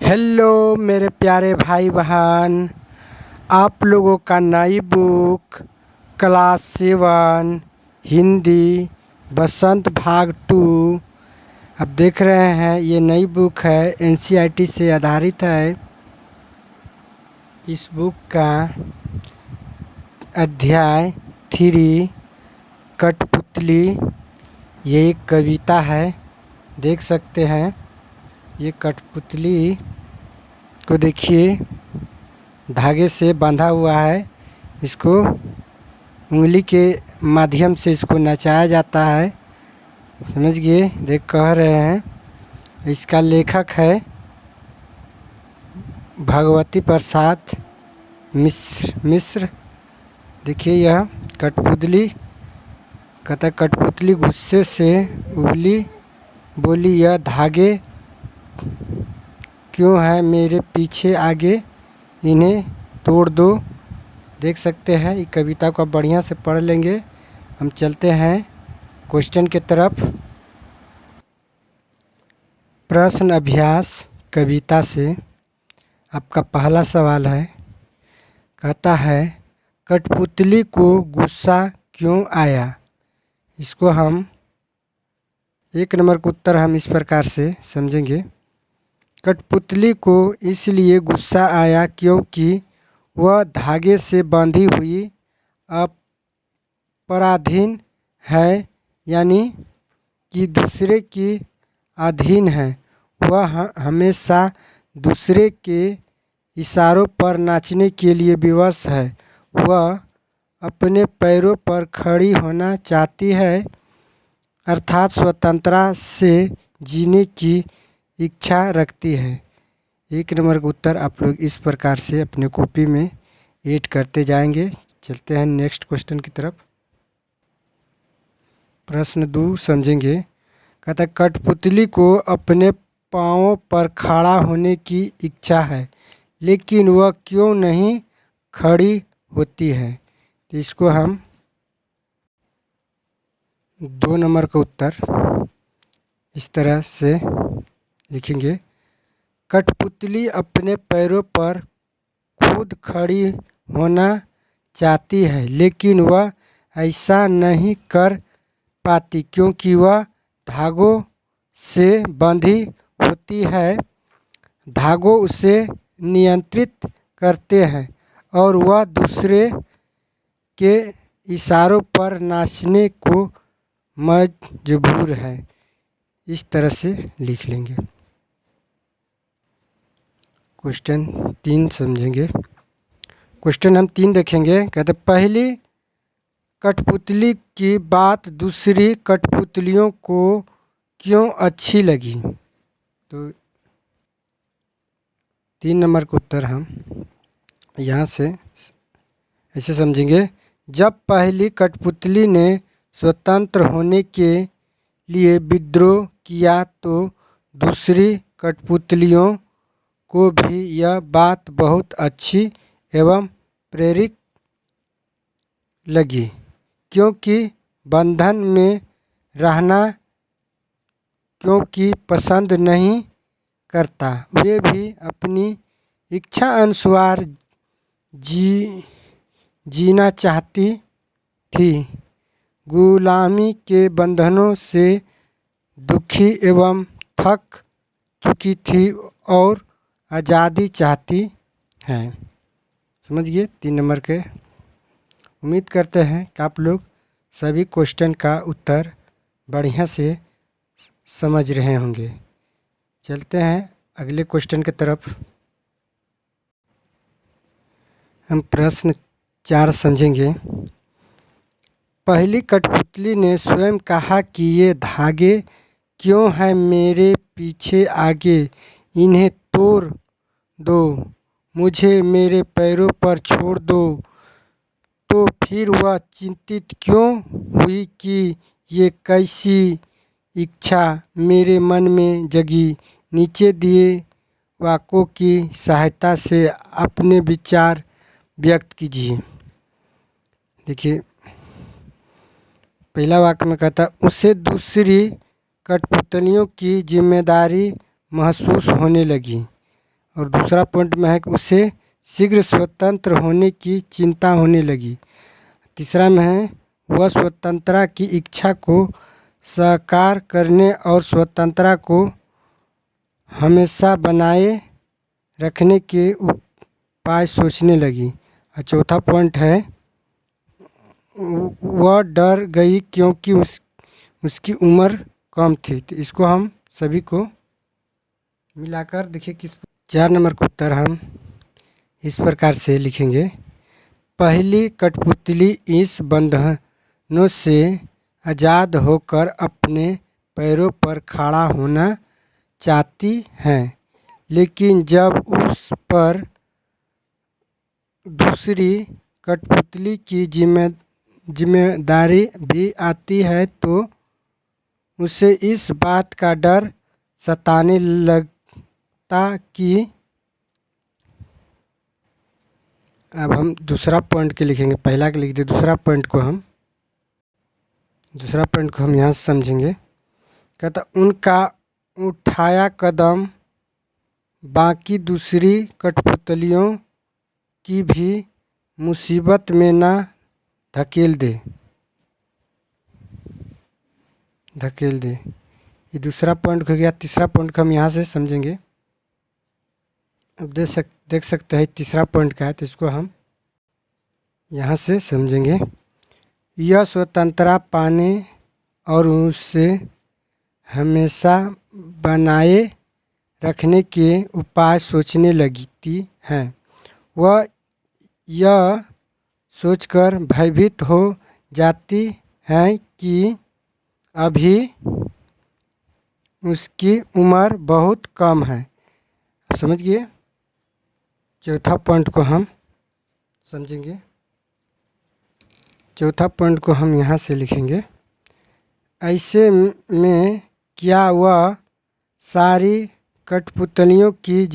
Hello मेरे प्यारे भाई बहन, आप लोगों का नई बुक क्लास 7 हिंदी बसंत भाग 2 अब देख रहे हैं। ये नई बुक है, एनसीईआरटी से आधारित है। इस बुक का अध्याय 3 कठपुतली, ये एक कविता है। देख सकते हैं ये कठपुतली को देखिए, धागे से बांधा हुआ है। इसको उंगली के माध्यम से इसको नचाया जाता है, समझ गए। देख कह रहे हैं। इसका लेखक है भगवती प्रसाद मिश्र। देखिए यह कठपुतली कहता, कठपुतली गुस्से से उबली बोली, यह धागे क्यों है मेरे पीछे आगे, इन्हें तोड़ दो। देख सकते हैं, ये कविता को बढ़िया से पढ़ लेंगे। हम चलते हैं क्वेश्चन की तरफ। प्रश्न अभ्यास कविता से आपका पहला सवाल है, कहता है कठपुतली को गुस्सा क्यों आया। इसको हम 1 नंबर का उत्तर हम इस प्रकार से समझेंगे। कठपुतली को इसलिए गुस्सा आया क्योंकि वह धागे से बंधी हुई अपराधीन है, यानी कि दूसरे की अधीन है। वह हमेशा दूसरे के इशारों पर नाचने के लिए विवश है। वह अपने पैरों पर खड़ी होना चाहती है, अर्थात स्वतंत्रता से जीने की इच्छा रखती है। 1 नंबर का उत्तर आप लोग इस प्रकार से अपने कॉपी में ऐड करते जाएंगे। चलते हैं नेक्स्ट क्वेश्चन की तरफ। प्रश्न 2 समझेंगे। कहता है कठपुतली को अपने पाँवों पर खड़ा होने की इच्छा है, लेकिन वह क्यों नहीं खड़ी होती है। तो इसको हम 2 नंबर का उत्तर इस तरह से लिखेंगे। कठपुतली अपने पैरों पर खुद खड़ी होना चाहती है, लेकिन वह ऐसा नहीं कर पाती क्योंकि वह धागों से बंधी होती है। धागों उसे नियंत्रित करते हैं और वह दूसरे के इशारों पर नाचने को मजबूर है। इस तरह से लिख लेंगे। क्वेश्चन 3 समझेंगे। क्वेश्चन हम 3 देखेंगे। कहते पहली कठपुतली की बात दूसरी कठपुतलियों को क्यों अच्छी लगी। तो 3 नंबर का उत्तर हम यहाँ से ऐसे समझेंगे। जब पहली कठपुतली ने स्वतंत्र होने के लिए विद्रोह किया तो दूसरी कठपुतलियों को भी यह बात बहुत अच्छी एवं प्रेरक लगी, क्योंकि बंधन में रहना क्योंकि पसंद नहीं करता। वे भी अपनी इच्छा अनुसार जीना चाहती थी। गुलामी के बंधनों से दुखी एवं थक चुकी थी और आज़ादी चाहती हैं। समझ गए 3 नंबर के। उम्मीद करते हैं कि आप लोग सभी क्वेश्चन का उत्तर बढ़िया से समझ रहे होंगे। चलते हैं अगले क्वेश्चन की तरफ। हम प्रश्न 4 समझेंगे। पहली कठपुतली ने स्वयं कहा कि ये धागे क्यों हैं मेरे पीछे आगे, इन्हें तोड़ दो, मुझे मेरे पैरों पर छोड़ दो। तो फिर वह चिंतित क्यों हुई कि ये कैसी इच्छा मेरे मन में जगी। नीचे दिए वाक्यों की सहायता से अपने विचार व्यक्त कीजिए। देखिए पहला वाक्य में कहता, उसे दूसरी कठपुतलियों की जिम्मेदारी महसूस होने लगी। और दूसरा पॉइंट में है कि उसे शीघ्र स्वतंत्र होने की चिंता होने लगी। तीसरा में है वह स्वतंत्रता की इच्छा को साकार करने और स्वतंत्रता को हमेशा बनाए रखने के उपाय सोचने लगी। और चौथा पॉइंट है वह डर गई क्योंकि उसकी उम्र कम थी। तो इसको हम सभी को मिलाकर देखिए किस 4 नंबर का उत्तर हम इस प्रकार से लिखेंगे। पहली कठपुतली इस बंधनों से आज़ाद होकर अपने पैरों पर खड़ा होना चाहती है, लेकिन जब उस पर दूसरी कठपुतली की जिम्मेदारी भी आती है तो उसे इस बात का डर सताने लगता कि अब हम दूसरा पॉइंट के लिखेंगे। पहला के लिख दिए, दूसरा पॉइंट को हम यहाँ से समझेंगे। कहता उनका उठाया कदम बाकी दूसरी कठपुतलियों की भी मुसीबत में ना धकेल दे। ये दूसरा पॉइंट हो गया। तीसरा पॉइंट को हम यहाँ से समझेंगे। अब देख सकते हैं तीसरा पॉइंट क्या है, तो इसको हम यहाँ से समझेंगे। यह स्वतंत्रता पाने और उसे हमेशा बनाए रखने के उपाय सोचने लगती हैं। वह यह सोचकर भयभीत हो जाती हैं कि अभी उसकी उम्र बहुत कम है। समझ गए। चौथा पॉइंट को हम समझेंगे। चौथा पॉइंट को हम यहाँ से लिखेंगे। ऐसे में क्या वह सारी कठपुतलियों की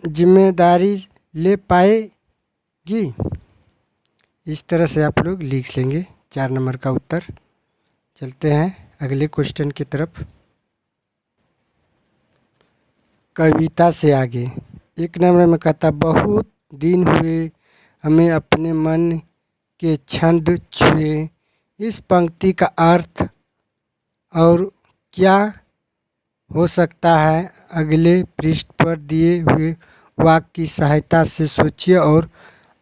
जिम्मेदारी ले पाएगी? इस तरह से आप लोग लिख लेंगे 4 नंबर का उत्तर। चलते हैं अगले क्वेश्चन की तरफ। कविता से आगे 1 नंबर में कहता बहुत दिन हुए हमें अपने मन के छंद छुए। इस पंक्ति का अर्थ और क्या हो सकता है, अगले पृष्ठ पर दिए हुए वाक्य की सहायता से सोचिए और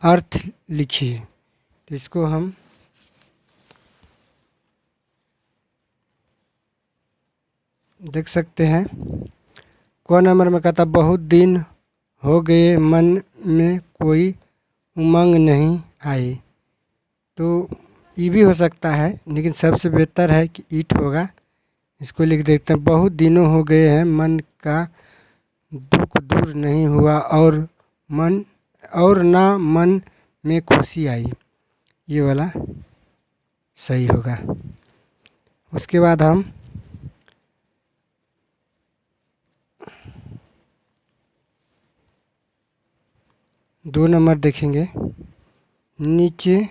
अर्थ लिखिए। तो इसको हम देख सकते हैं। क नंबर में कहता बहुत दिन हो गए मन में कोई उमंग नहीं आई। तो ये भी हो सकता है, लेकिन सबसे बेहतर है कि ईट होगा। इसको लिख देते हैं। बहुत दिनों हो गए हैं मन का दुख दूर नहीं हुआ और ना मन में खुशी आई। ये वाला सही होगा। उसके बाद हम दो नंबर देखेंगे। नीचे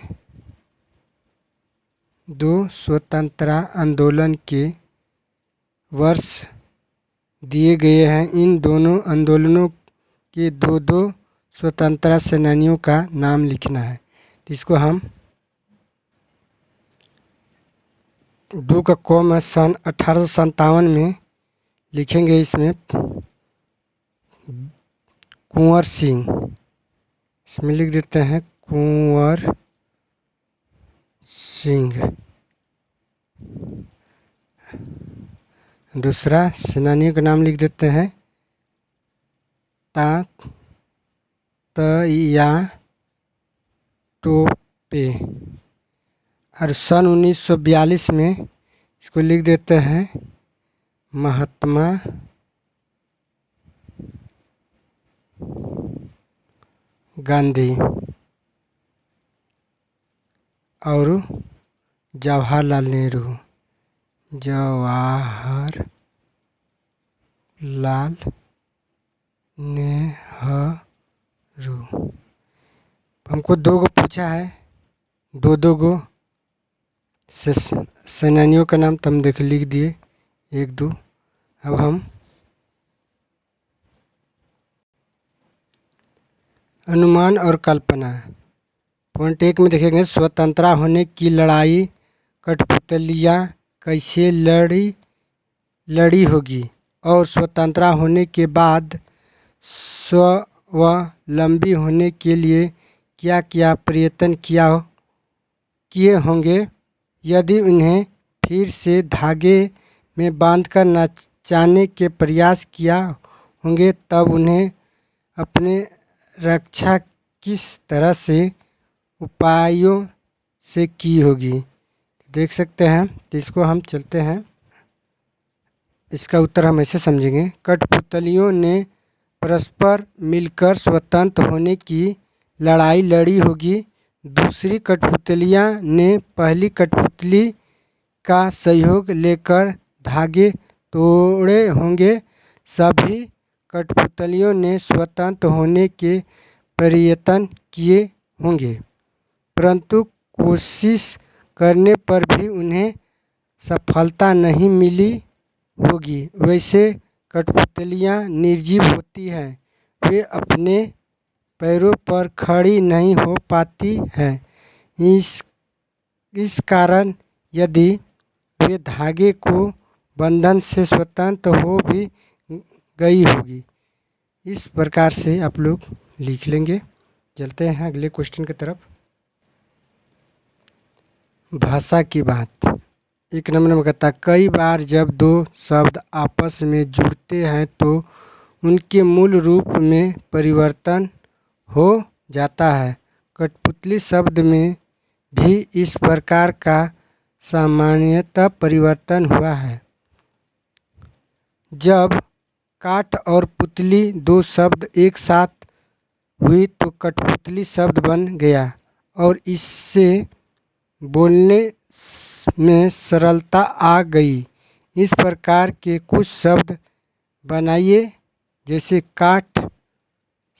2 स्वतंत्रता आंदोलन के वर्ष दिए गए हैं। इन दोनों आंदोलनों के दो स्वतंत्रता सेनानियों का नाम लिखना है। तो इसको हम 2 का कॉम है सन 1857 में लिखेंगे। इसमें कुंवर सिंह, इसमें लिख देते हैं कुंवर सिंह। दूसरा सेनानियों का नाम लिख देते हैं तात्या टोपे। और सन 1942 में इसको लिख देते हैं महात्मा गांधी और जवाहरलाल नेहरू। हमको 2 गो पूछा है, 2 गो सेनानियों का नाम तुम लिख दिए 1 2। अब हम अनुमान और कल्पना। पॉइंट 1 में देखेंगे स्वतंत्रता होने की लड़ाई कठपुतलियाँ कैसे लड़ी होगी और स्वतंत्रता होने के बाद स्वावलंबी होने के लिए क्या क्या प्रयत्न किए होंगे। यदि उन्हें फिर से धागे में बांधकर नचाने के प्रयास किया होंगे तब उन्हें अपने रक्षा किस तरह से उपायों से की होगी। देख सकते हैं, तो इसको हम चलते हैं, इसका उत्तर हम ऐसे समझेंगे। कठपुतलियों ने परस्पर मिलकर स्वतंत्र होने की लड़ाई लड़ी होगी। दूसरी कठपुतलियाँ ने पहली कठपुतली का सहयोग लेकर धागे तोड़े होंगे। सभी कठपुतलियों ने स्वतंत्र होने के प्रयत्न किए होंगे, परंतु कोशिश करने पर भी उन्हें सफलता नहीं मिली होगी। वैसे कठपुतलियाँ निर्जीव होती हैं, वे अपने पैरों पर खड़ी नहीं हो पाती हैं। इस कारण यदि वे धागे को बंधन से स्वतंत्र हो भी गई होगी। इस प्रकार से आप लोग लिख लेंगे। चलते हैं अगले क्वेश्चन की तरफ। भाषा की बात। 1 नंबर में कहता है कई बार जब दो शब्द आपस में जुड़ते हैं तो उनके मूल रूप में परिवर्तन हो जाता है। कठपुतली शब्द में भी इस प्रकार का सामान्यतः परिवर्तन हुआ है। जब काठ और पुतली दो शब्द एक साथ हुई तो कठपुतली शब्द बन गया और इससे बोलने में सरलता आ गई। इस प्रकार के कुछ शब्द बनाइए, जैसे काठ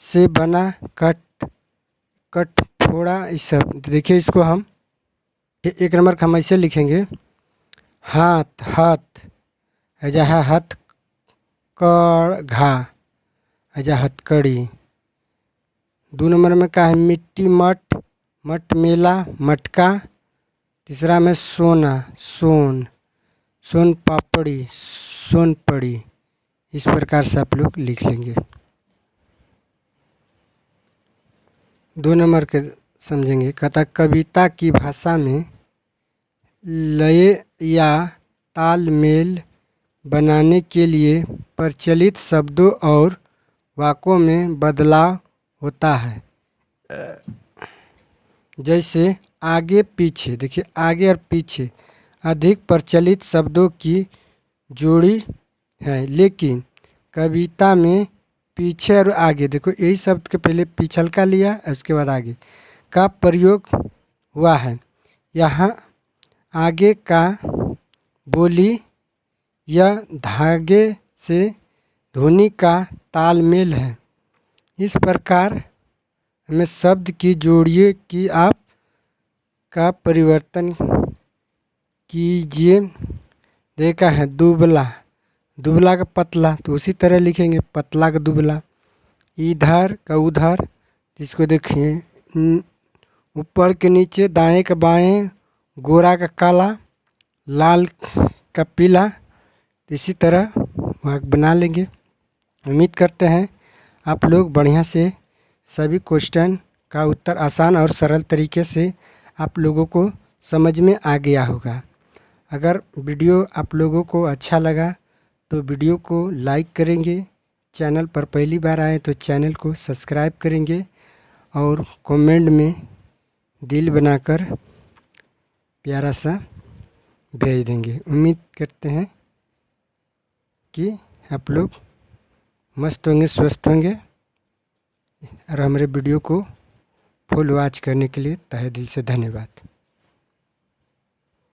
से बना कठफोड़ा। इस सब देखिए, इसको हम 1 नंबर का हम ऐसे लिखेंगे। हाथ हथ अजहा हथ कढ़ा अजा हथकड़ी। 2 नंबर में क्या है मिट्टी मट मट मेला मटका। तीसरा में सोना सोन पापड़ी सोन पड़ी। इस प्रकार से आप लोग लिख लेंगे। 2 नंबर के समझेंगे। कहता कविता की भाषा में लय या तालमेल बनाने के लिए प्रचलित शब्दों और वाक्यों में बदलाव होता है। जैसे आगे पीछे, देखिए आगे और पीछे अधिक प्रचलित शब्दों की जोड़ी है, लेकिन कविता में पीछे और आगे, देखो यही शब्द के पहले पिछलका लिया उसके बाद आगे का प्रयोग हुआ है। यहाँ आगे का बोली या धागे से ध्वनि का तालमेल है। इस प्रकार हमें शब्द की जोड़िए कि आप का परिवर्तन कीजिए। देखा है दुबला का पतला, तो उसी तरह लिखेंगे पतला का दुबला। इधर का उधर, इसको देखिए ऊपर के नीचे, दाएं का बाएं, गोरा का काला, लाल का पीला। इसी तरह वाक्य बना लेंगे। उम्मीद करते हैं आप लोग बढ़िया से सभी क्वेश्चन का उत्तर आसान और सरल तरीके से आप लोगों को समझ में आ गया होगा। अगर वीडियो आप लोगों को अच्छा लगा तो वीडियो को लाइक करेंगे, चैनल पर पहली बार आए तो चैनल को सब्सक्राइब करेंगे और कमेंट में दिल बनाकर प्यारा सा भेज देंगे। उम्मीद करते हैं कि आप लोग मस्त होंगे, स्वस्थ होंगे और हमारे वीडियो को फुल वॉच करने के लिए तहे दिल से धन्यवाद।